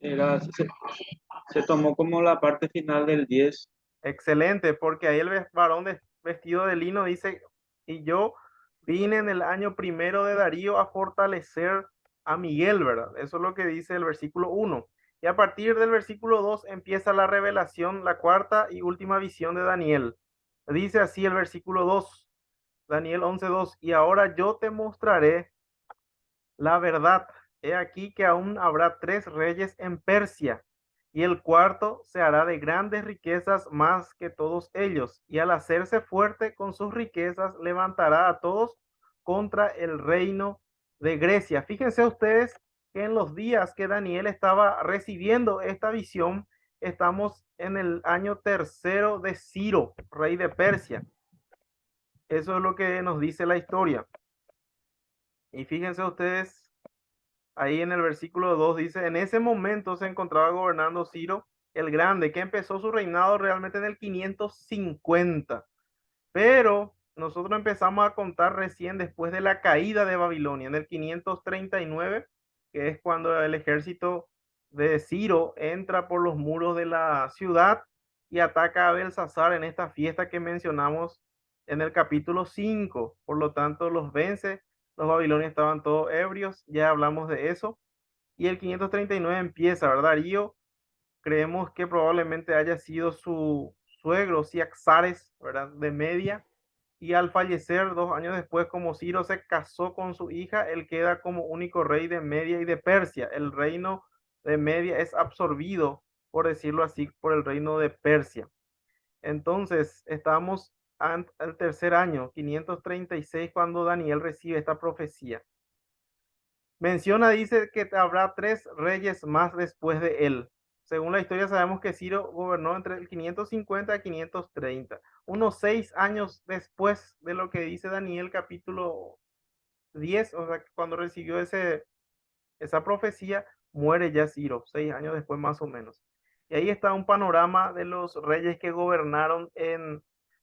Era, se tomó como la parte final del 10. Excelente, porque ahí el varón vestido de lino dice, y yo vine en el año primero de Darío a fortalecer a Miguel, ¿verdad? Eso es lo que dice el versículo 1. Y a partir del versículo 2 empieza la revelación, la cuarta y última visión de Daniel. Dice así el versículo 2, Daniel 11:2, y ahora yo te mostraré la verdad. He aquí que aún habrá tres reyes en Persia, y el cuarto se hará de grandes riquezas más que todos ellos, y al hacerse fuerte con sus riquezas levantará a todos contra el reino de Grecia. Fíjense ustedes que en los días que Daniel estaba recibiendo esta visión, estamos en el año tercero de Ciro, rey de Persia. Eso es lo que nos dice la historia. Y fíjense ustedes, ahí en el versículo 2 dice, en ese momento se encontraba gobernando Ciro el Grande, que empezó su reinado realmente en el 550. Pero nosotros empezamos a contar recién después de la caída de Babilonia, en el 539, que es cuando el ejército de Ciro entra por los muros de la ciudad y ataca a Belsasar en esta fiesta que mencionamos en el capítulo 5. Por lo tanto, los vence, los babilonios estaban todos ebrios, ya hablamos de eso. Y el 539 empieza, ¿verdad? Darío, creemos que probablemente haya sido su suegro, Ciaxares, ¿verdad? De Media, y al fallecer 2 años después, como Ciro se casó con su hija, él queda como único rey de Media y de Persia. El reino de Media es absorbido, por decirlo así, por el reino de Persia. Entonces, estamos al tercer año, 536, cuando Daniel recibe esta profecía. Menciona, dice que habrá tres reyes más después de él. Según la historia, sabemos que Ciro gobernó entre el 550 y 530, unos 6 años después de lo que dice Daniel capítulo 10, o sea, cuando recibió esa profecía, muere ya Ciro, 6 años después más o menos. Y ahí está un panorama de los reyes que gobernaron en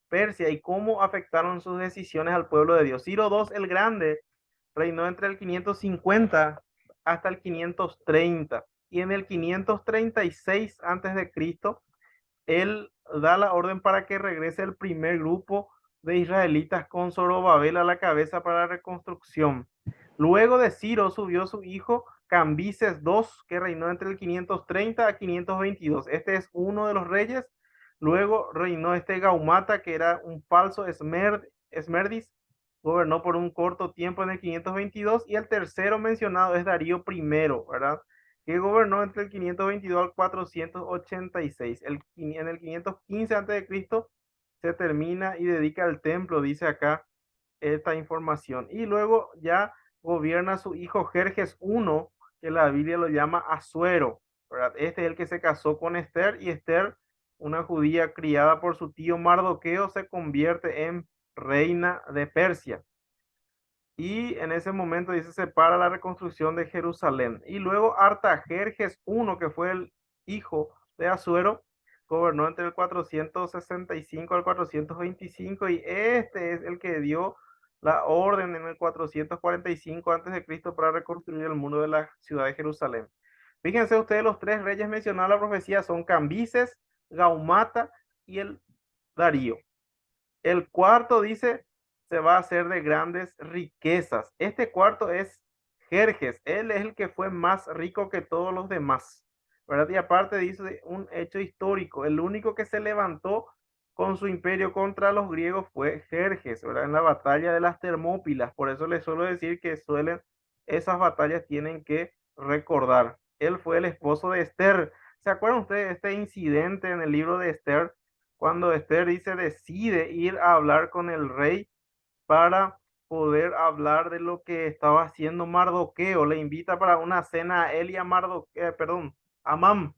Persia y cómo afectaron sus decisiones al pueblo de Dios. Ciro II el Grande reinó entre el 550 hasta el 530 y en el 536 antes de Cristo él da la orden para que regrese el primer grupo de israelitas con Zorobabel a la cabeza para la reconstrucción. Luego de Ciro subió su hijo Cambises II, que reinó entre el 530 a 522. Este es uno de los reyes. Luego reinó este Gaumata, que era un falso Esmerdis, gobernó por un corto tiempo en el 522. Y el tercero mencionado es Darío I, ¿verdad? Que gobernó entre el 522 al 486. En el 515 a.C. se termina y dedica al templo, dice acá esta información. Y luego ya gobierna su hijo Jerjes I, que la Biblia lo llama Asuero, ¿verdad? Este es el que se casó con Esther y Esther, una judía criada por su tío Mardoqueo, se convierte en reina de Persia. Y en ese momento dice, se para la reconstrucción de Jerusalén. Y luego Artajerjes I, que fue el hijo de Asuero, gobernó entre el 465 al 425 y este es el que dio la orden en el 445 antes de Cristo para reconstruir el muro de la ciudad de Jerusalén. Fíjense ustedes, los tres reyes mencionados en la profecía son Cambises, Gaumata y el Darío. El cuarto dice, se va a hacer de grandes riquezas. Este cuarto es Jerjes. Él es el que fue más rico que todos los demás, ¿verdad? Y aparte dice un hecho histórico. El único que se levantó con su imperio contra los griegos fue Jerjes, ¿verdad? En la batalla de las Termópilas. Por eso les suelo decir que esas batallas tienen que recordar. Él fue el esposo de Esther. ¿Se acuerdan ustedes de este incidente en el libro de Esther? Cuando Esther dice, decide ir a hablar con el rey para poder hablar de lo que estaba haciendo Mardoqueo. Le invita para una cena a él y a Mardoqueo, perdón, a Amán,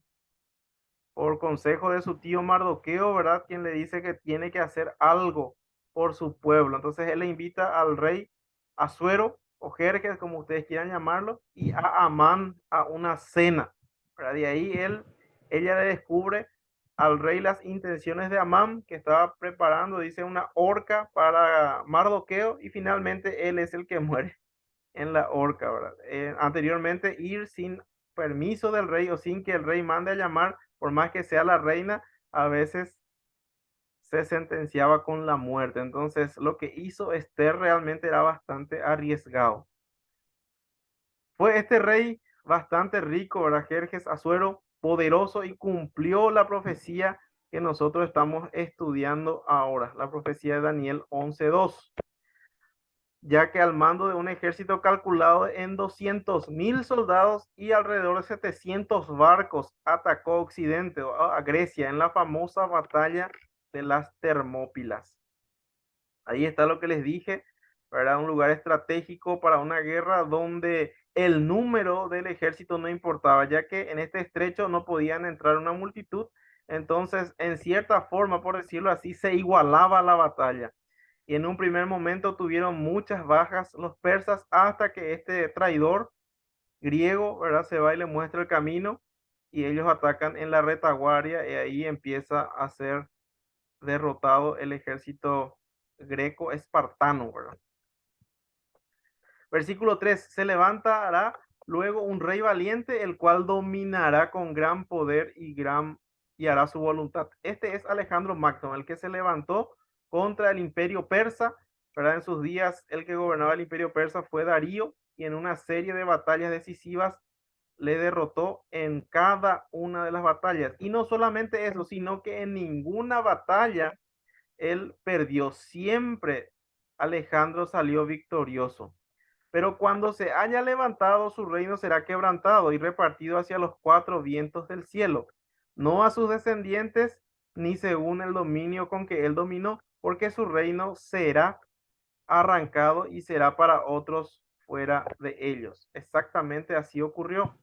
por consejo de su tío Mardoqueo, ¿verdad? Quien le dice que tiene que hacer algo por su pueblo. Entonces él le invita al rey Asuero o Jerjes, como ustedes quieran llamarlo, y a Amán a una cena, ¿verdad? Y ahí ella le descubre al rey las intenciones de Amán, que estaba preparando, dice, una horca para Mardoqueo, y finalmente él es el que muere en la horca, ¿verdad? Anteriormente, Ir sin permiso del rey o sin que el rey mande a llamar, por más que sea la reina, a veces se sentenciaba con la muerte. Entonces, lo que hizo Esther realmente era bastante arriesgado. Fue este rey bastante rico, ¿verdad? Jerjes Asuero, poderoso y cumplió la profecía que nosotros estamos estudiando ahora, la profecía de Daniel 11:2, ya que al mando de un ejército calculado en 200.000 soldados y alrededor de 700 barcos, atacó Occidente, a Grecia, en la famosa batalla de las Termópilas. Ahí está lo que les dije, ¿verdad? Un lugar estratégico para una guerra donde el número del ejército no importaba, ya que en este estrecho no podían entrar una multitud. Entonces, en cierta forma, por decirlo así, se igualaba la batalla. Y en un primer momento tuvieron muchas bajas los persas hasta que este traidor griego, ¿verdad? Se va y le muestra el camino y ellos atacan en la retaguardia y ahí empieza a ser derrotado el ejército greco espartano, ¿verdad? Versículo 3, se levantará luego un rey valiente, el cual dominará con gran poder y hará su voluntad. Este es Alejandro Magno, el que se levantó contra el imperio persa, ¿verdad? En sus días, el que gobernaba el imperio persa fue Darío, y en una serie de batallas decisivas le derrotó en cada una de las batallas. Y no solamente eso, sino que en ninguna batalla él perdió. Siempre Alejandro salió victorioso. Pero cuando se haya levantado, su reino será quebrantado y repartido hacia los cuatro vientos del cielo, no a sus descendientes, ni según el dominio con que él dominó, porque su reino será arrancado y será para otros fuera de ellos. Exactamente así ocurrió.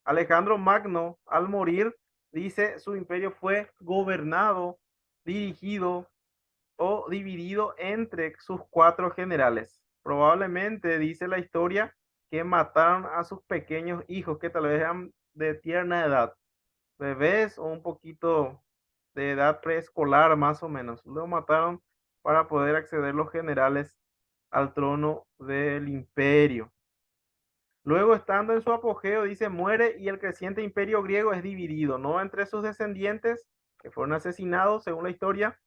Alejandro Magno, al morir, dice, su imperio fue gobernado, dirigido o dividido entre sus cuatro generales. Probablemente dice la historia que mataron a sus pequeños hijos que tal vez eran de tierna edad, bebés o un poquito de edad preescolar más o menos. Lo mataron para poder acceder los generales al trono del imperio. Luego, estando en su apogeo, dice, muere y el creciente imperio griego es dividido, no entre sus descendientes, que fueron asesinados según la historia,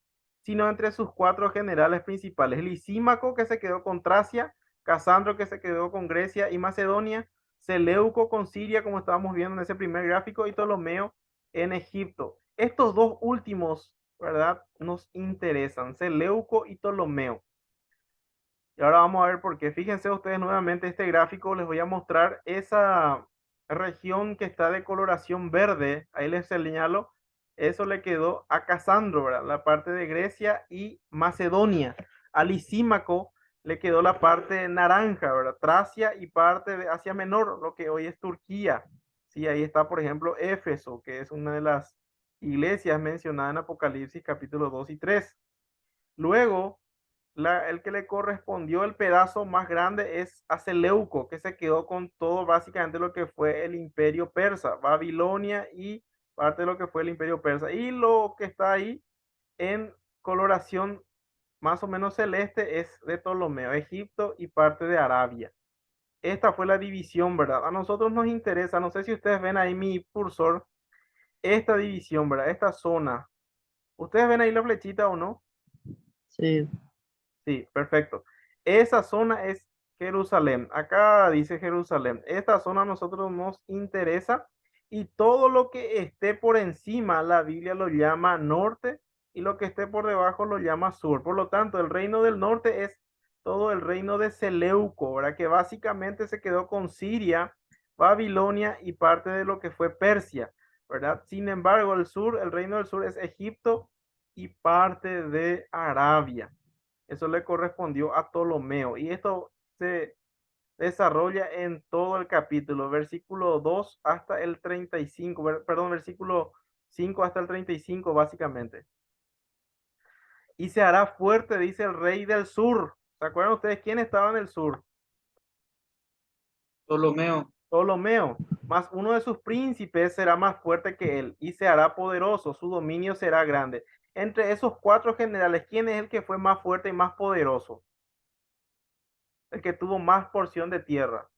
sino entre sus cuatro generales principales. Lisímaco, que se quedó con Tracia, Casandro, que se quedó con Grecia y Macedonia, Seleuco con Siria, como estábamos viendo en ese primer gráfico, y Ptolomeo en Egipto. Estos dos últimos, ¿verdad? Nos interesan, Seleuco y Ptolomeo. Y ahora vamos a ver por qué. Fíjense ustedes nuevamente este gráfico, les voy a mostrar esa región que está de coloración verde. Ahí les señalo, eso le quedó a Casandro, ¿verdad? La parte de Grecia y Macedonia. A Lisímaco le quedó la parte naranja, ¿verdad? Tracia y parte de Asia Menor, lo que hoy es Turquía. Sí, ahí está, por ejemplo, Éfeso, que es una de las iglesias mencionadas en Apocalipsis capítulo 2 y 3. Luego, el que le correspondió el pedazo más grande es a Seleuco, que se quedó con todo básicamente lo que fue el imperio persa, Babilonia y parte de lo que fue el imperio persa. Y lo que está ahí en coloración más o menos celeste es de Ptolomeo, Egipto y parte de Arabia. Esta fue la división, ¿verdad? A nosotros nos interesa, no sé si ustedes ven ahí mi cursor, esta división, ¿verdad? Esta zona. ¿Ustedes ven ahí la flechita o no? Sí, Sí, perfecto. Esa zona es Jerusalén. Acá dice Jerusalén. Esta zona a nosotros nos interesa y todo lo que esté por encima, la Biblia lo llama norte y lo que esté por debajo lo llama sur. Por lo tanto, el reino del norte es todo el reino de Seleuco, ¿verdad? Que básicamente se quedó con Siria, Babilonia y parte de lo que fue Persia, ¿verdad? Sin embargo, el sur, el reino del sur es Egipto y parte de Arabia. Eso le correspondió a Ptolomeo. Y esto se desarrolla en todo el capítulo, versículo 2 hasta el 35, perdón, versículo 5 hasta el 35 básicamente. Y se hará fuerte, dice el rey del sur. ¿Se acuerdan ustedes quién estaba en el sur? Ptolomeo. Ptolomeo. Más uno de sus príncipes será más fuerte que él y se hará poderoso, su dominio será grande. Entre esos cuatro generales, ¿quién es el que fue más fuerte y más poderoso? El que tuvo más porción de tierra.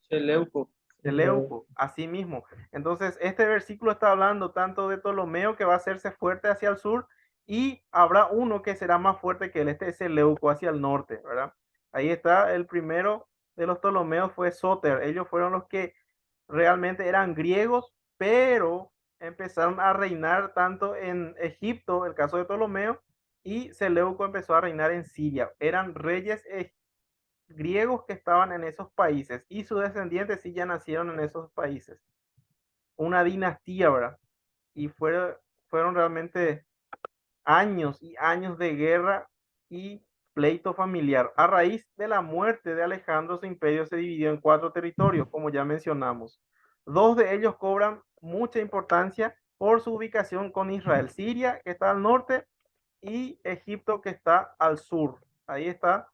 Seleuco. Seleuco, así mismo. Entonces, este versículo está hablando tanto de Ptolomeo, que va a hacerse fuerte hacia el sur, y habrá uno que será más fuerte que él. Este es Seleuco hacia el norte, ¿verdad? Ahí está el primero de los Ptolomeos, fue Sóter. Ellos fueron los que realmente eran griegos, pero empezaron a reinar tanto en Egipto, el caso de Ptolomeo, y Seleuco empezó a reinar en Siria. Eran reyes griegos que estaban en esos países, y sus descendientes sí ya nacieron en esos países. Una dinastía, ¿verdad? Y fueron realmente años y años de guerra y pleito familiar. A raíz de la muerte de Alejandro, su imperio se dividió en 4 territorios, como ya mencionamos. 2 de ellos cobran mucha importancia por su ubicación con Israel. Siria, que está al norte, y Egipto, que está al sur. Ahí está.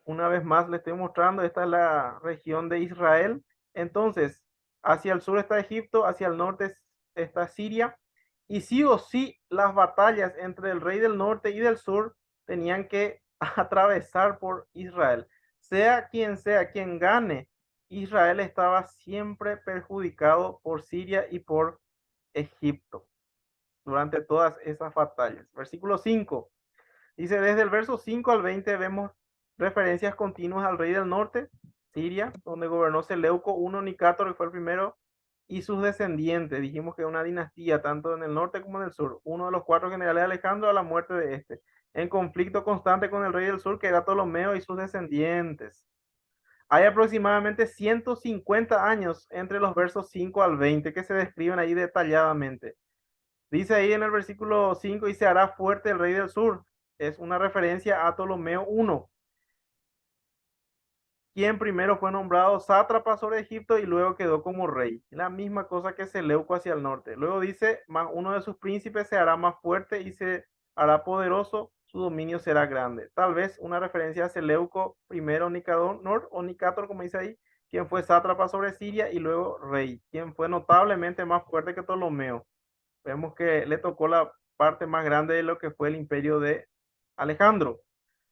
Una vez más le estoy mostrando, esta es la región de Israel. Entonces, hacia el sur está Egipto, hacia el norte está Siria, y sí o sí las batallas entre el rey del norte y del sur tenían que atravesar por Israel. Sea quien gane, Israel estaba siempre perjudicado por Siria y por Egipto durante todas esas batallas. Versículo 5. Dice, desde el verso 5 al 20 vemos referencias continuas al rey del norte, Siria, donde gobernó Seleuco I Nicátor, que fue el primero, y sus descendientes. Dijimos que una dinastía, tanto en el norte como en el sur. Uno de los 4 generales de Alejandro a la muerte de este, en conflicto constante con el rey del sur, que era Ptolomeo, y sus descendientes. Hay aproximadamente 150 años entre los versos 5 al 20 que se describen ahí detalladamente. Dice ahí en el versículo 5, y se hará fuerte el rey del sur. Es una referencia a Ptolomeo I, quien primero fue nombrado sátrapa sobre Egipto y luego quedó como rey. La misma cosa que Seleuco hacia el norte. Luego dice, más uno de sus príncipes se hará más fuerte y se hará poderoso, su dominio será grande. Tal vez una referencia a Seleuco primero Nicanor o Nicator, como dice ahí, quien fue sátrapa sobre Siria y luego rey, quien fue notablemente más fuerte que Ptolomeo. Vemos que le tocó la parte más grande de lo que fue el imperio de Alejandro.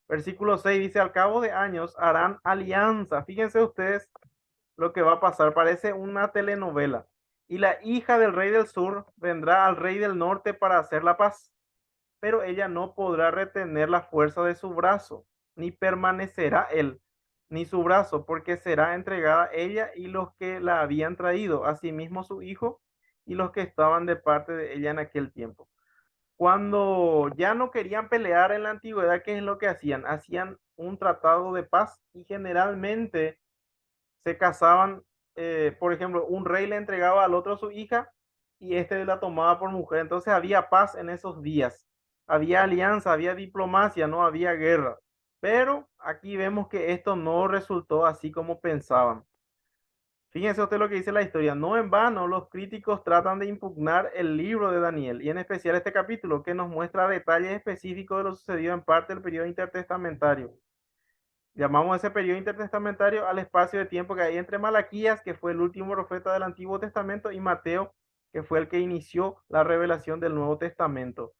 Versículo 6 dice, al cabo de años harán alianza. Fíjense ustedes lo que va a pasar, parece una telenovela. Y la hija del rey del sur vendrá al rey del norte para hacer la paz, pero ella no podrá retener la fuerza de su brazo, ni permanecerá él, ni su brazo, porque será entregada ella y los que la habían traído, asimismo su hijo y los que estaban de parte de ella en aquel tiempo. Cuando ya no querían pelear en la antigüedad, ¿qué es lo que hacían? Hacían un tratado de paz y generalmente se casaban, por ejemplo, un rey le entregaba al otro su hija y este la tomaba por mujer. Entonces había paz en esos días, había alianza, había diplomacia, no había guerra. Pero aquí vemos que esto no resultó así como pensaban. Fíjense usted lo que dice la historia. No en vano los críticos tratan de impugnar el libro de Daniel y en especial este capítulo que nos muestra detalles específicos de lo sucedido en parte del periodo intertestamentario. Llamamos ese periodo intertestamentario al espacio de tiempo que hay entre Malaquías, que fue el último profeta del Antiguo Testamento, y Mateo, que fue el que inició la revelación del Nuevo Testamento.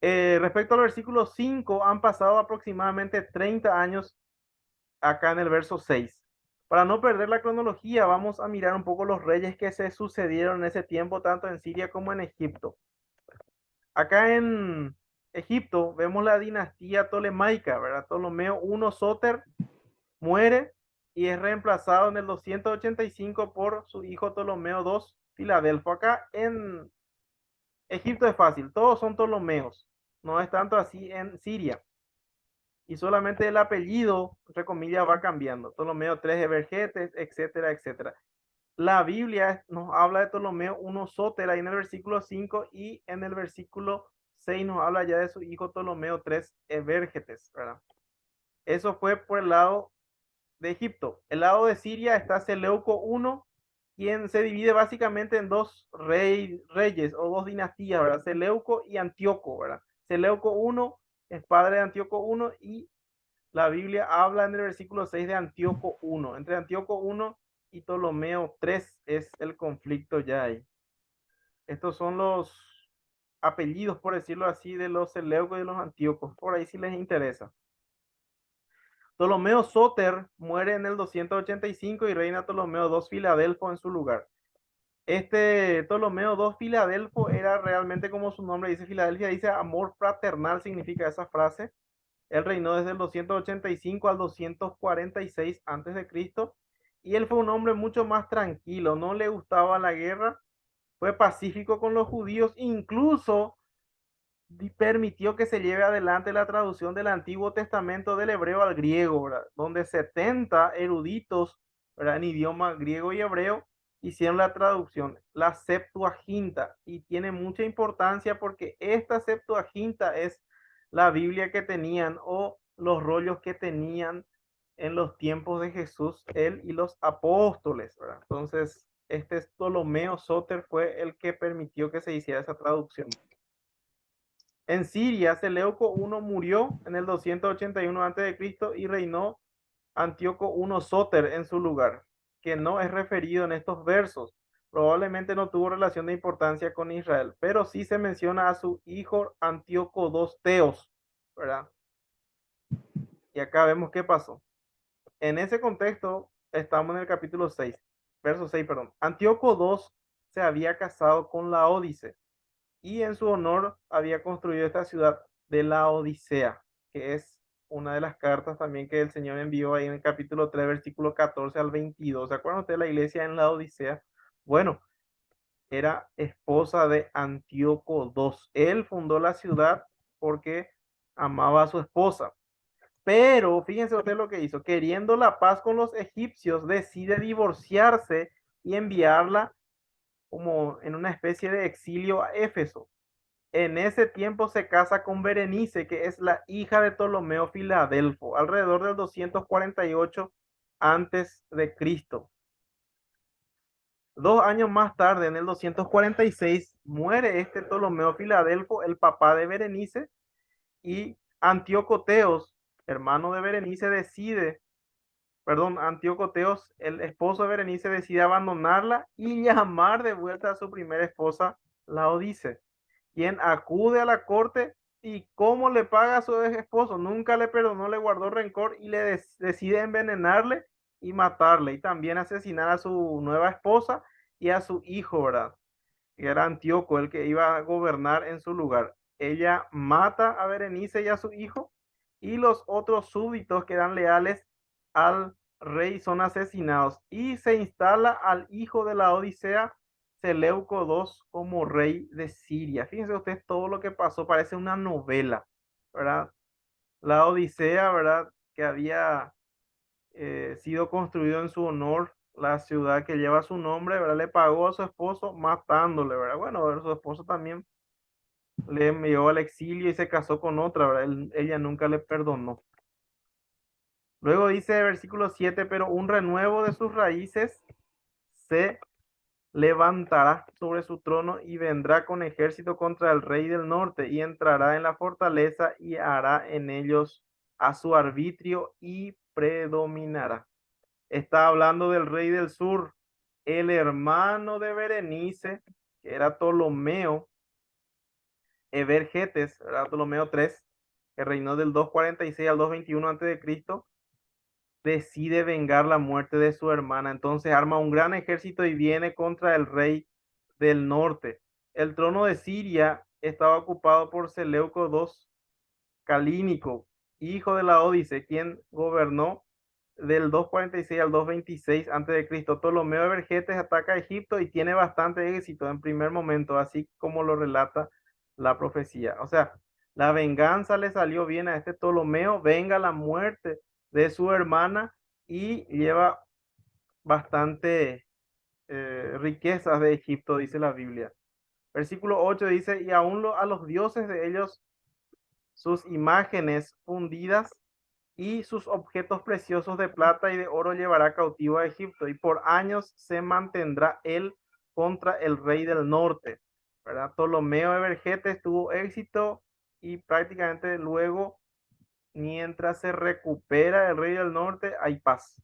Respecto al versículo 5, han pasado aproximadamente 30 años acá en el verso 6. Para no perder la cronología, vamos a mirar un poco los reyes que se sucedieron en ese tiempo, tanto en Siria como en Egipto. Acá en Egipto vemos la dinastía tolemaica, ¿verdad? Ptolomeo I Sóter muere y es reemplazado en el 285 por su hijo Ptolomeo II Filadelfo. Acá en Egipto es fácil, todos son Ptolomeos, no es tanto así en Siria. Y solamente el apellido, entre comillas, va cambiando. Ptolomeo III Evergetes, etcétera, etcétera. La Biblia nos habla de Ptolomeo I Sóter ahí en el versículo 5 y en el versículo 6 nos habla ya de su hijo Ptolomeo III Evergetes, ¿verdad? Eso fue por el lado de Egipto. El lado de Siria está Seleuco I, quien se divide básicamente en dos reyes o dos dinastías, ¿verdad? Seleuco y Antíoco, ¿verdad? Seleuco I es padre de Antíoco I y la Biblia habla en el versículo 6 de Antíoco I. Entre Antíoco I y Ptolomeo III es el conflicto ya ahí. Estos son los apellidos, por decirlo así, de los Seleucos y de los Antíocos. Por ahí si les interesa. Ptolomeo Sóter muere en el 285 y reina Ptolomeo II Filadelfo en su lugar. Este Ptolomeo II Filadelfo era realmente, como su nombre dice, Filadelfia, dice amor fraternal, significa esa frase. Él reinó desde el 285 al 246 antes de Cristo y él fue un hombre mucho más tranquilo, no le gustaba la guerra, fue pacífico con los judíos, incluso permitió que se lleve adelante la traducción del Antiguo Testamento del hebreo al griego, ¿verdad? Donde 70 eruditos, ¿verdad? En idioma griego y hebreo hicieron la traducción, la Septuaginta, y tiene mucha importancia porque esta Septuaginta es la Biblia que tenían o los rollos que tenían en los tiempos de Jesús, él y los apóstoles, ¿verdad? Entonces, este Ptolomeo Soter fue el que permitió que se hiciera esa traducción. En Siria, Seleuco I murió en el 281 a.C. y reinó Antíoco I Sóter en su lugar, que no es referido en estos versos. Probablemente no tuvo relación de importancia con Israel, pero sí se menciona a su hijo Antíoco II Teos, ¿verdad? Y acá vemos qué pasó. En ese contexto, estamos en el capítulo 6, verso 6, perdón. Antíoco II se había casado con Laódice y en su honor había construido esta ciudad de la Odisea, que es una de las cartas también que el Señor envió ahí en el capítulo 3, versículo 14 al 22. ¿Se acuerdan ustedes de la iglesia en la Odisea? Bueno, era esposa de Antíoco II. Él fundó la ciudad porque amaba a su esposa. Pero fíjense ustedes lo que hizo. Queriendo la paz con los egipcios, decide divorciarse y enviarla como en una especie de exilio a Éfeso. En ese tiempo se casa con Berenice, que es la hija de Ptolomeo Filadelfo, alrededor del 248 antes de Cristo. 2 años más tarde, en el 246, muere este Ptolomeo Filadelfo, el papá de Berenice, y Antíoco Teos, hermano de Berenice, Antíoco Teos, el esposo de Berenice, decide abandonarla y llamar de vuelta a su primera esposa, Laodice, quien acude a la corte y cómo le paga a su ex esposo, nunca le perdonó, le guardó rencor y le decide envenenarle y matarle y también asesinar a su nueva esposa y a su hijo, ¿verdad? Que era Antíoco, el que iba a gobernar en su lugar. Ella mata a Berenice y a su hijo y los otros súbditos que eran leales al rey son asesinados y se instala al hijo de la Odisea, Seleuco II, como rey de Siria. Fíjense ustedes todo lo que pasó, parece una novela, ¿verdad? La Odisea, ¿verdad? Que había sido construido en su honor, la ciudad que lleva su nombre, ¿verdad? Le pagó a su esposo matándole, ¿verdad? Bueno, su esposo también le envió al exilio y se casó con otra, ¿verdad? Ella nunca le perdonó. Luego dice versículo 7, pero un renuevo de sus raíces se levantará sobre su trono y vendrá con ejército contra el rey del norte y entrará en la fortaleza y hará en ellos a su arbitrio y predominará. Está hablando del rey del sur, el hermano de Berenice, que era Ptolomeo Evergetes, era Ptolomeo III, que reinó del 246 al 221 a.C., decide vengar la muerte de su hermana. Entonces arma un gran ejército y viene contra el rey del norte. El trono de Siria estaba ocupado por Seleuco II Calínico, hijo de Laodice, quien gobernó del 246 al 226 a.C. Ptolomeo de Vergetes ataca a Egipto y tiene bastante éxito en primer momento, así como lo relata la profecía. O sea, la venganza le salió bien a este Ptolomeo, venga la muerte de su hermana y lleva bastante riquezas de Egipto, dice la Biblia. Versículo 8 dice, y aún a los dioses de ellos, sus imágenes fundidas y sus objetos preciosos de plata y de oro llevará cautivo a Egipto y por años se mantendrá él contra el rey del norte, ¿verdad? Ptolomeo de Vergetes tuvo éxito y prácticamente luego, mientras se recupera el rey del norte, hay paz.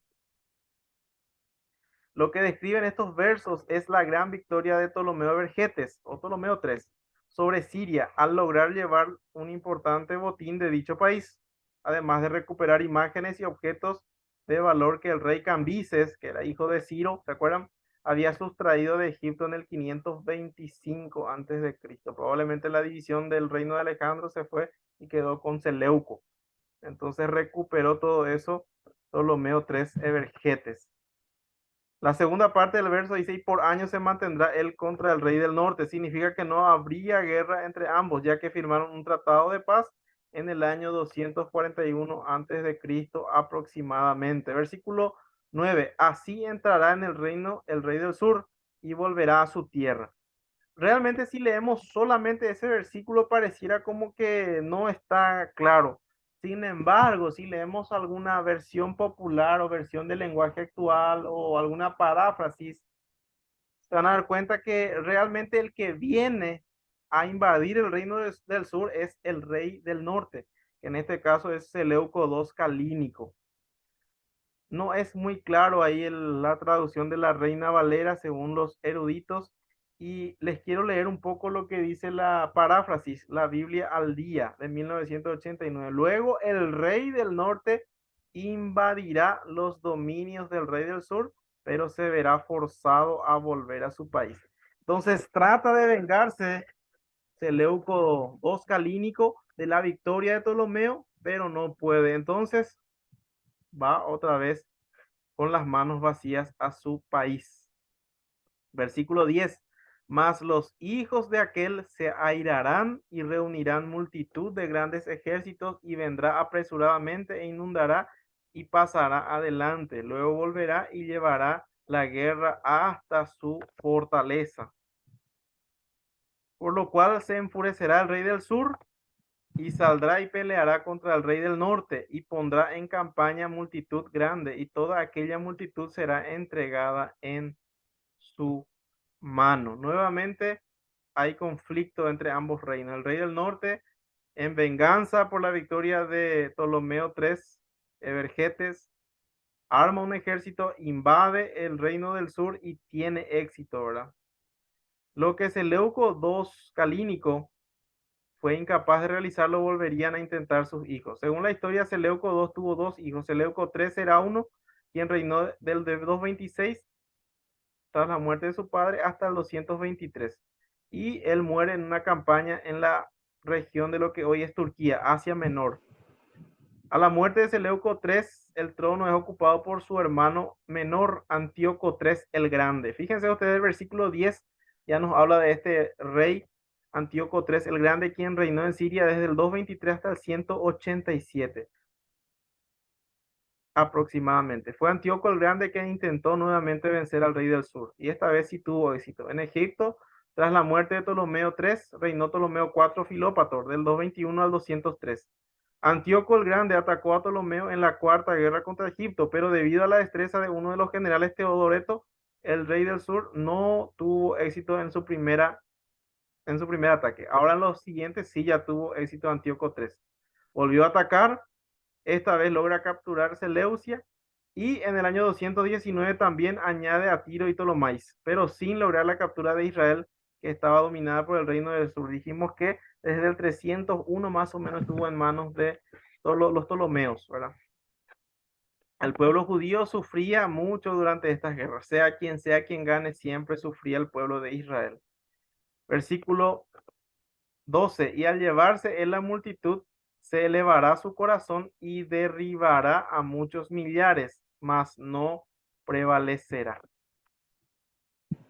Lo que describen estos versos es la gran victoria de Ptolomeo de Vergetes o Ptolomeo III sobre Siria al lograr llevar un importante botín de dicho país. además de recuperar imágenes y objetos de valor que el rey Cambises, que era hijo de Ciro, ¿se acuerdan? Había sustraído de Egipto en el 525 antes de Cristo. Probablemente la división del reino de Alejandro se fue y quedó con Seleuco. Entonces recuperó todo eso Ptolomeo III Evergetes. La segunda parte del verso dice, y por años se mantendrá él contra el rey del norte. Significa que no habría guerra entre ambos, ya que firmaron un tratado de paz en el año 241 antes de Cristo aproximadamente. Versículo 9, así entrará en el reino el rey del sur y volverá a su tierra. Realmente si leemos solamente ese versículo pareciera como que no está claro. Sin embargo, si leemos alguna versión popular o versión del lenguaje actual o alguna paráfrasis, se van a dar cuenta que realmente el que viene a invadir el reino del sur es el rey del norte, que en este caso es Seleuco II Calínico. No es muy claro ahí la traducción de la Reina Valera según los eruditos y les quiero leer un poco lo que dice la paráfrasis, la Biblia al día de 1989. Luego el rey del norte invadirá los dominios del rey del sur, pero se verá forzado a volver a su país. Entonces trata de vengarse Seleuco II Calínico de la victoria de Ptolomeo, pero no puede. Entonces va otra vez con las manos vacías a su país. Versículo 10. Mas los hijos de aquel se airarán y reunirán multitud de grandes ejércitos y vendrá apresuradamente e inundará y pasará adelante. Luego volverá y llevará la guerra hasta su fortaleza. Por lo cual se enfurecerá el rey del sur y saldrá y peleará contra el rey del norte y pondrá en campaña multitud grande y toda aquella multitud será entregada en su mano. Nuevamente hay conflicto entre ambos reinos. El rey del norte en venganza por la victoria de Ptolomeo III Evergetes arma un ejército, invade el reino del sur y tiene éxito, ¿verdad? Lo que Seleuco II Calínico fue incapaz de realizarlo, volverían a intentar sus hijos. Según la historia, Seleuco II tuvo dos hijos. Seleuco III era uno, quien reinó del 226 tras la muerte de su padre hasta el 223. Y él muere en una campaña en la región de lo que hoy es Turquía, Asia Menor. A la muerte de Seleuco III, el trono es ocupado por su hermano menor, Antíoco III el Grande. Fíjense ustedes, el versículo 10 ya nos habla de este rey Antíoco III el Grande, quien reinó en Siria desde el 223 hasta el 187 aproximadamente. Fue Antíoco el Grande quien intentó nuevamente vencer al rey del sur, y esta vez sí tuvo éxito. En Egipto, tras la muerte de Ptolomeo III, reinó Ptolomeo IV Filópator, del 221 al 203. Antíoco el Grande atacó a Ptolomeo en la cuarta guerra contra Egipto, pero debido a la destreza de uno de los generales, Teodoreto, el rey del sur, no tuvo éxito en su primer ataque. Ahora en los siguientes sí ya tuvo éxito Antíoco III. Volvió a atacar, esta vez logra capturar Seleucia y en el año 219 también añade a Tiro y Ptolomais, pero sin lograr la captura de Israel, que estaba dominada por el reino del sur. Dijimos que desde el 301 más o menos estuvo en manos de los Ptolomeos, ¿verdad? El pueblo judío sufría mucho durante estas guerras, sea quien gane, siempre sufría el pueblo de Israel. Versículo 12, y al llevarse en la multitud, se elevará su corazón y derribará a muchos millares, mas no prevalecerá.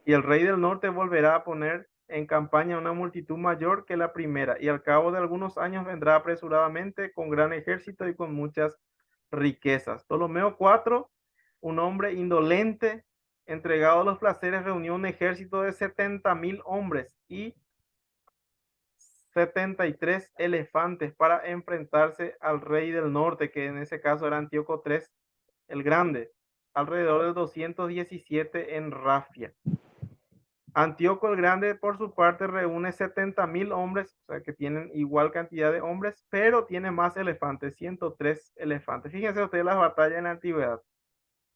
Y el rey del norte volverá a poner en campaña una multitud mayor que la primera, y al cabo de algunos años vendrá apresuradamente con gran ejército y con muchas riquezas. Ptolomeo IV, un hombre indolente, entregado a los placeres, reunió un ejército de 70,000 hombres y 73 elefantes para enfrentarse al rey del norte, que en ese caso era Antíoco III el Grande, alrededor del 217 en Rafia. Antíoco el Grande, por su parte, reúne 70,000 hombres, o sea que tienen igual cantidad de hombres, pero tiene más elefantes, 103 elefantes. Fíjense ustedes las batallas en la antigüedad,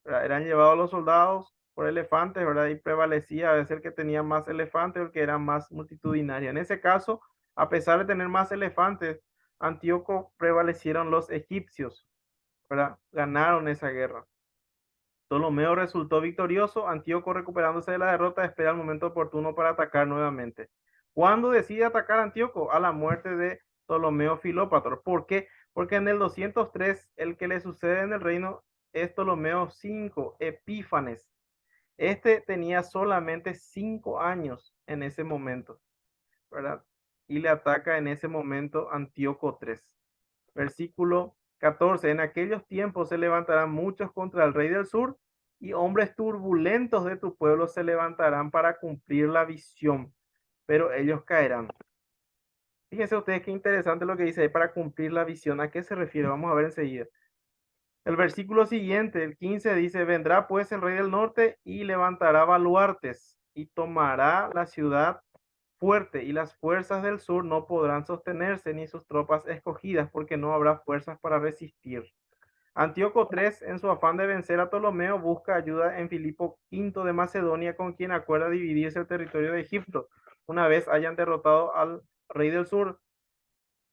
¿verdad? Eran llevados los soldados por elefantes, ¿verdad? Y prevalecía a veces el que tenía más elefantes o el que era más multitudinario. En ese caso, a pesar de tener más elefantes, Antíoco prevalecieron los egipcios, ¿verdad? Ganaron esa guerra. Ptolomeo resultó victorioso, Antíoco recuperándose de la derrota espera el momento oportuno para atacar nuevamente. ¿Cuándo decide atacar Antíoco? A la muerte de Ptolomeo Filópator. ¿Por qué? Porque en el 203 el que le sucede en el reino es Ptolomeo V, Epífanes. Este tenía solamente 5 años en ese momento, ¿verdad? Y le ataca en ese momento Antíoco III. Versículo 14. En aquellos tiempos se levantarán muchos contra el rey del sur y hombres turbulentos de tu pueblo se levantarán para cumplir la visión, pero ellos caerán. Fíjense ustedes qué interesante lo que dice ahí para cumplir la visión. ¿A qué se refiere? Vamos a ver enseguida. El versículo siguiente, el 15, dice, vendrá pues el rey del norte y levantará baluartes y tomará la ciudad fuerte y las fuerzas del sur no podrán sostenerse ni sus tropas escogidas porque no habrá fuerzas para resistir. Antíoco III, en su afán de vencer a Ptolomeo, busca ayuda en Filipo V de Macedonia, con quien acuerda dividirse el territorio de Egipto, una vez hayan derrotado al rey del sur.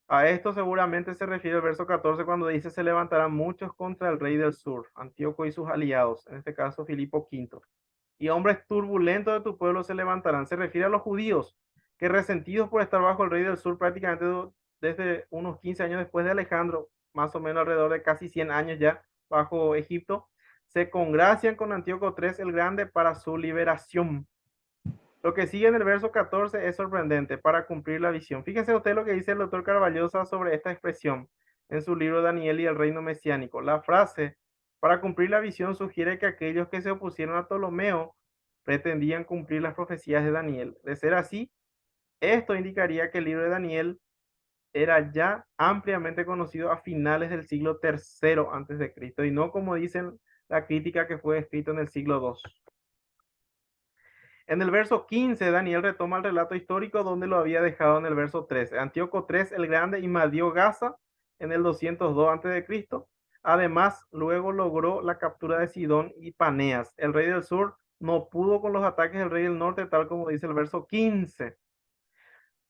A esto seguramente se refiere el verso 14 cuando dice se levantarán muchos contra el rey del sur, Antíoco y sus aliados, en este caso Filipo V. Y hombres turbulentos de tu pueblo se levantarán. Se refiere a los judíos que resentidos por estar bajo el rey del sur prácticamente desde unos 15 años después de Alejandro, más o menos alrededor de casi 100 años ya bajo Egipto, se congracian con Antíoco III el Grande para su liberación. Lo que sigue en el verso 14 es sorprendente para cumplir la visión. Fíjense usted lo que dice el doctor Carballosa sobre esta expresión en su libro Daniel y el reino mesiánico. La frase para cumplir la visión sugiere que aquellos que se opusieron a Ptolomeo pretendían cumplir las profecías de Daniel. De ser así, esto indicaría que el libro de Daniel era ya ampliamente conocido a finales del siglo III antes de Cristo y no como dicen la crítica que fue escrito en el siglo II. En el verso 15, Daniel retoma el relato histórico donde lo había dejado en el verso 13. Antíoco III el Grande invadió Gaza en el 202 a.C. Además, luego logró la captura de Sidón y Paneas. El rey del sur no pudo con los ataques del rey del norte, tal como dice el verso 15.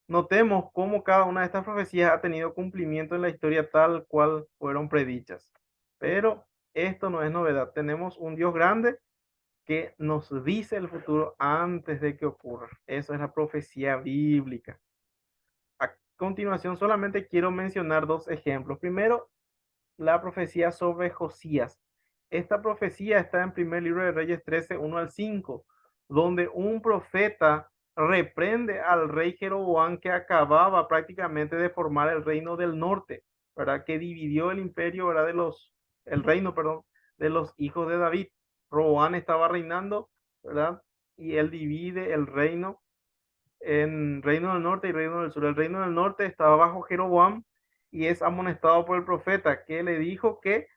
Notemos cómo cada una de estas profecías ha tenido cumplimiento en la historia tal cual fueron predichas. Pero esto no es novedad. Tenemos un Dios grande que nos dice el futuro antes de que ocurra. Eso es la profecía bíblica. A continuación, solamente quiero mencionar dos ejemplos. Primero, la profecía sobre Josías. Esta profecía está en primer libro de Reyes 13, 1 al 5, donde un profeta reprende al rey Jeroboam que acababa prácticamente de formar el reino del norte, ¿verdad? Que dividió el imperio, ¿verdad? El reino, perdón, de los hijos de David. Roboam estaba reinando, ¿verdad? Y él divide el reino en reino del norte y reino del sur. El reino del norte estaba bajo Jeroboam y es amonestado por el profeta que le dijo que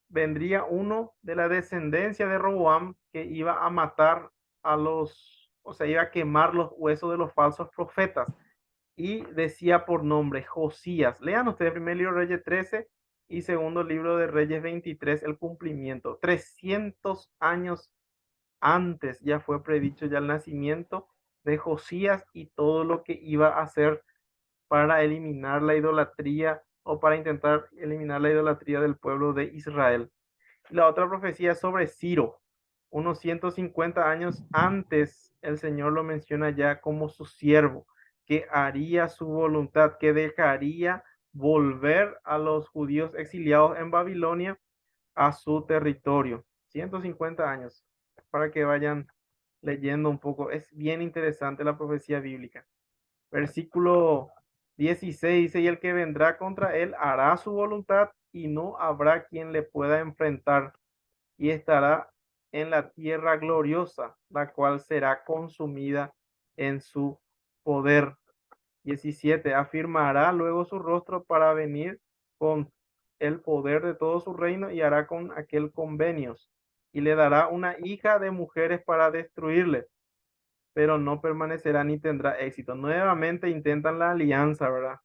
vendría uno de la descendencia de Roboam que iba a matar a los, o sea, iba a quemar los huesos de los falsos profetas. Y decía por nombre Josías. Lean ustedes primer libro de Reyes 13 y segundo libro de Reyes 23, el cumplimiento. 300 años antes ya fue predicho ya el nacimiento de Josías y todo lo que iba a hacer para eliminar la idolatría o para intentar eliminar la idolatría del pueblo de Israel. Y la otra profecía es sobre Ciro. Unos 150 años antes, el Señor lo menciona ya como su siervo, que haría su voluntad, que dejaría volver a los judíos exiliados en Babilonia a su territorio. 150 años, para que vayan leyendo un poco. Es bien interesante la profecía bíblica. Versículo 16 dice, y el que vendrá contra él hará su voluntad y no habrá quien le pueda enfrentar y estará en la tierra gloriosa, la cual será consumida en su poder. 17. Afirmará luego su rostro para venir con el poder de todo su reino y hará con aquel convenios y le dará una hija de mujeres para destruirle, pero no permanecerá ni tendrá éxito. Nuevamente intentan la alianza, ¿verdad?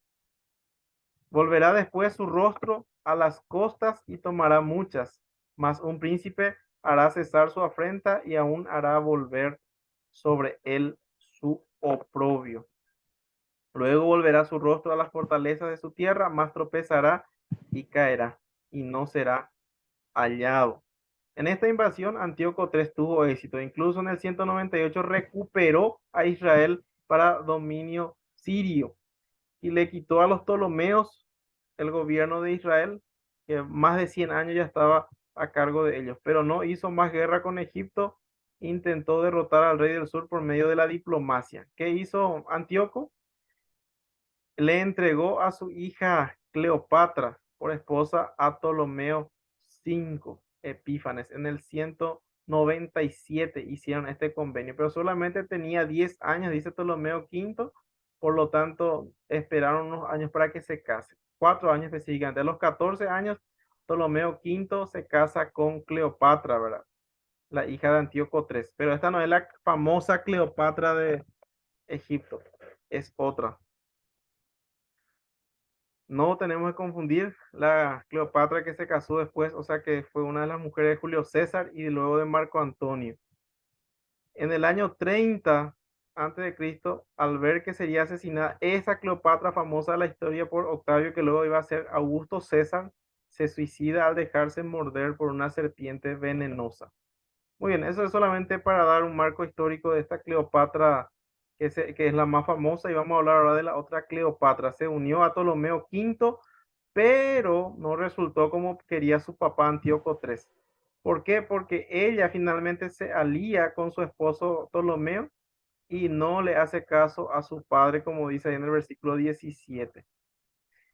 Volverá después su rostro a las costas y tomará muchas, mas un príncipe hará cesar su afrenta y aún hará volver sobre él su oprobio. Luego volverá su rostro a las fortalezas de su tierra, más tropezará y caerá, y no será hallado. En esta invasión, Antíoco III tuvo éxito. Incluso en el 198 recuperó a Israel para dominio sirio y le quitó a los Ptolomeos el gobierno de Israel, que más de 100 años ya estaba a cargo de ellos. Pero no hizo más guerra con Egipto, intentó derrotar al rey del sur por medio de la diplomacia. ¿Qué hizo Antíoco? Le entregó a su hija Cleopatra por esposa a Ptolomeo V Epífanes. En el 197 hicieron este convenio, pero solamente tenía 10 años, dice Ptolomeo V, por lo tanto esperaron unos años para que se case, 4 años específicamente. A los 14 años, Ptolomeo V se casa con Cleopatra, ¿verdad? La hija de Antíoco III, pero esta no es la famosa Cleopatra de Egipto, es otra. No tenemos que confundir la Cleopatra que se casó después, o sea que fue una de las mujeres de Julio César y luego de Marco Antonio. En el año 30 antes de Cristo, al ver que sería asesinada esa Cleopatra famosa de la historia por Octavio, que luego iba a ser Augusto César, se suicida al dejarse morder por una serpiente venenosa. Muy bien, eso es solamente para dar un marco histórico de esta Cleopatra que es la más famosa, y vamos a hablar ahora de la otra Cleopatra. Se unió a Ptolomeo V, pero no resultó como quería su papá Antíoco III. ¿Por qué? Porque ella finalmente se alía con su esposo Ptolomeo y no le hace caso a su padre, como dice ahí en el versículo 17.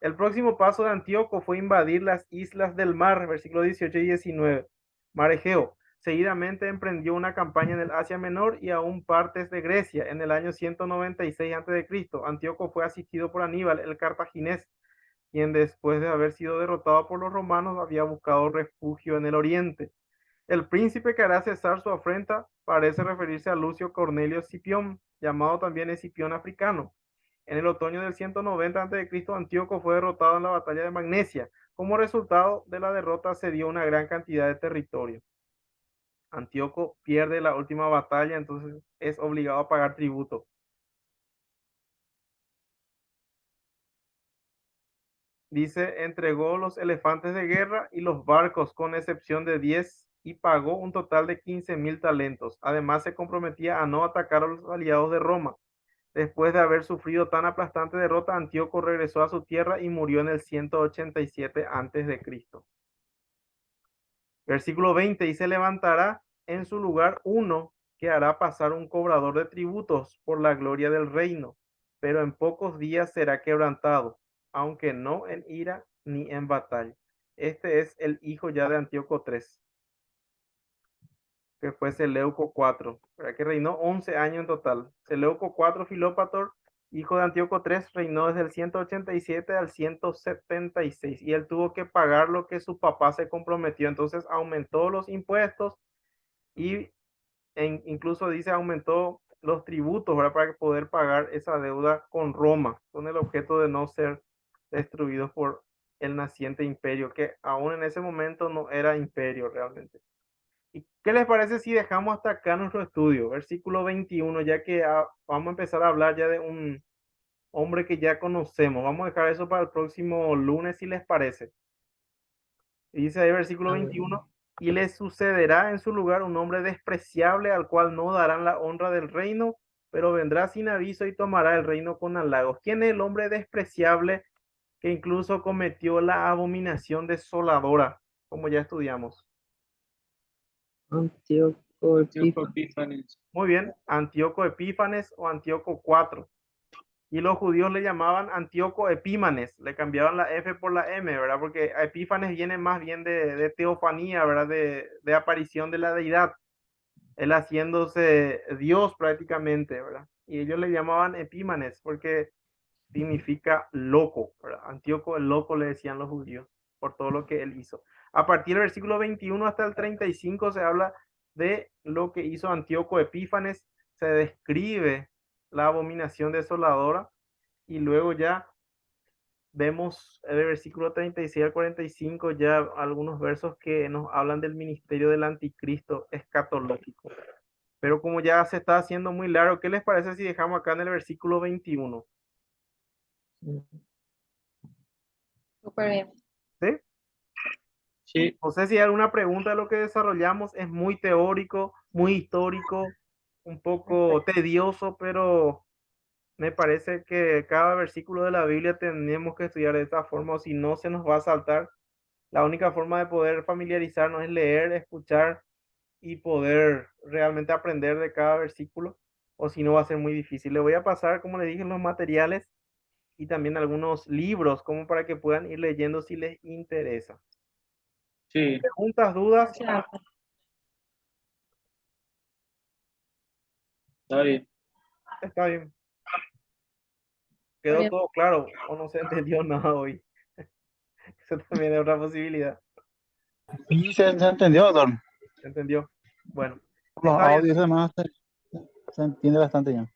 El próximo paso de Antíoco fue invadir las islas del mar, versículo 18 y 19. Mar Egeo. Seguidamente emprendió una campaña en el Asia Menor y aún partes de Grecia. En el año 196 a.C., Antíoco fue asistido por Aníbal, el cartaginés, quien después de haber sido derrotado por los romanos había buscado refugio en el oriente. El príncipe que hará cesar su afrenta parece referirse a Lucio Cornelio Escipión, llamado también Escipión africano. En el otoño del 190 a.C., Antíoco fue derrotado en la batalla de Magnesia. Como resultado de la derrota se dio una gran cantidad de territorio. Antíoco pierde la última batalla, entonces es obligado a pagar tributo. Dice, entregó los elefantes de guerra y los barcos, con excepción de 10, y pagó un total de 15.000 talentos. Además, se comprometía a no atacar a los aliados de Roma. Después de haber sufrido tan aplastante derrota, Antíoco regresó a su tierra y murió en el 187 a.C. Versículo 20, y se levantará en su lugar uno que hará pasar un cobrador de tributos por la gloria del reino, pero en pocos días será quebrantado, aunque no en ira ni en batalla. Este es el hijo ya de Antíoco III, que fue Seleuco IV, que reinó 11 años en total. Seleuco IV Filópator, hijo de Antíoco III, reinó desde el 187 al 176 y él tuvo que pagar lo que su papá se comprometió. Entonces aumentó los impuestos y incluso dice aumentó los tributos, ¿verdad? Para poder pagar esa deuda con Roma, con el objeto de no ser destruidos por el naciente imperio, que aún en ese momento no era imperio realmente. ¿Y qué les parece si dejamos hasta acá nuestro estudio? Versículo 21, ya que vamos a empezar a hablar ya de un hombre que ya conocemos. Vamos a dejar eso para el próximo lunes, si les parece. Y dice ahí versículo 21, y le sucederá en su lugar un hombre despreciable al cual no darán la honra del reino, pero vendrá sin aviso y tomará el reino con halagos. ¿Quién es el hombre despreciable que incluso cometió la abominación desoladora, como ya estudiamos? Antíoco Antíoco Epífanes. Epífanes. Muy bien, Antíoco Epífanes o Antíoco IV. Y los judíos le llamaban Antíoco Epímanes, le cambiaban la F por la M, ¿verdad? Porque Epífanes viene más bien de teofanía, ¿verdad? De aparición de la deidad, él haciéndose Dios prácticamente, ¿verdad? Y ellos le llamaban Epímanes porque significa loco, ¿verdad? Antíoco el loco le decían los judíos por todo lo que él hizo. A partir del versículo 21 hasta el 35 se habla de lo que hizo Antíoco Epífanes, se describe la abominación desoladora y luego ya vemos el versículo 36 al 45 ya algunos versos que nos hablan del ministerio del anticristo escatológico. Pero como ya se está haciendo muy largo, ¿qué les parece si dejamos acá en el versículo 21? Súper bien. ¿Sí? Sí, No sé si hay alguna pregunta de lo que desarrollamos. Es muy teórico, muy histórico, un poco tedioso, pero me parece que cada versículo de la Biblia tenemos que estudiar de esta forma o si no se nos va a saltar. La única forma de poder familiarizarnos es leer, escuchar y poder realmente aprender de cada versículo, o si no va a ser muy difícil. Le voy a pasar, como le dije, los materiales y también algunos libros como para que puedan ir leyendo si les interesa. sí, Preguntas, dudas, Gracias. está bien. está bien. Está Quedó bien. todo claro o no se entendió nada hoy. Eso también es otra posibilidad. Sí, se entendió, doctor. ¿Se entendió? Bueno, Los está bien. audios además se entiende bastante bien.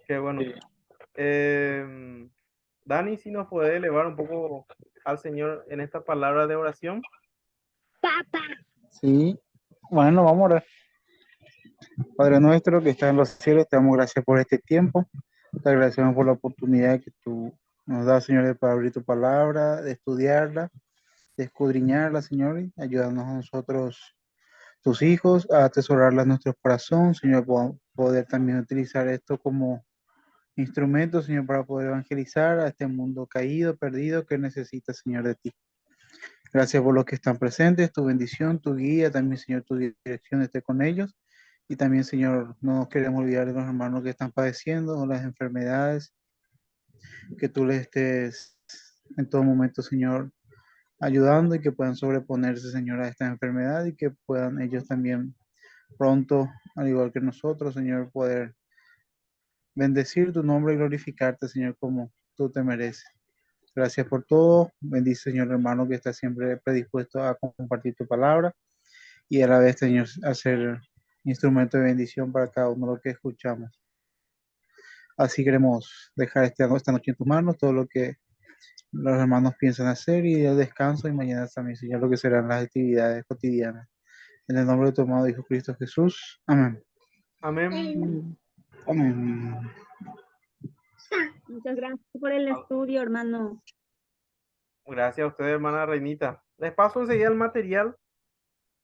Qué bueno. Sí. Dani, si nos puede elevar un poco al Señor en esta palabra de oración. Sí, bueno, vamos a orar. Padre nuestro que está en los cielos, te damos gracias por este tiempo. Te agradecemos por la oportunidad que tú nos das, Señor, de para abrir tu palabra, de estudiarla, de escudriñarla, Señor, y ayudarnos a nosotros, tus hijos, a atesorarla en nuestro corazón, Señor, poder también utilizar esto como instrumento, Señor, para poder evangelizar a este mundo caído, perdido, que necesita, Señor, de ti. Gracias por los que están presentes, tu bendición, tu guía, también, Señor, tu dirección esté con ellos. Y también, Señor, no nos queremos olvidar de los hermanos que están padeciendo, las enfermedades, que tú les estés en todo momento, Señor, ayudando y que puedan sobreponerse, Señor, a esta enfermedad y que puedan ellos también pronto, al igual que nosotros, Señor, poder bendecir tu nombre y glorificarte, Señor, como tú te mereces. Gracias por todo. Bendice, Señor, hermano, que está siempre predispuesto a compartir tu palabra y a la vez, Señor, a ser instrumento de bendición para cada uno de los que escuchamos. Así queremos dejar esta noche en tus manos, todo lo que los hermanos piensan hacer y el descanso y mañana también, Señor, lo que serán las actividades cotidianas. En el nombre de tu amado Hijo Cristo Jesús. Amén. Amén. Amén. Muchas gracias por el estudio, hermano. Gracias a usted, hermana Reinita. Les paso enseguida el material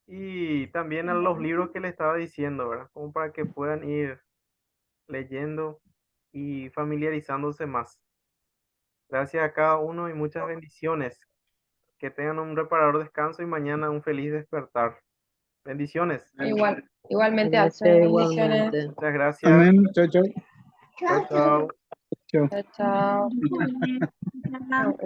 y también a los libros que le estaba diciendo, ¿verdad? Como para que puedan ir leyendo y familiarizándose más. Gracias a cada uno y muchas bendiciones. Que tengan un reparador descanso y mañana un feliz despertar. Bendiciones. Igualmente, Gracias, Axel. Bendiciones. igualmente. Muchas gracias. Amén. Chao, chao. Chao, chao. Chao. Chao, chao. Muy bien. No,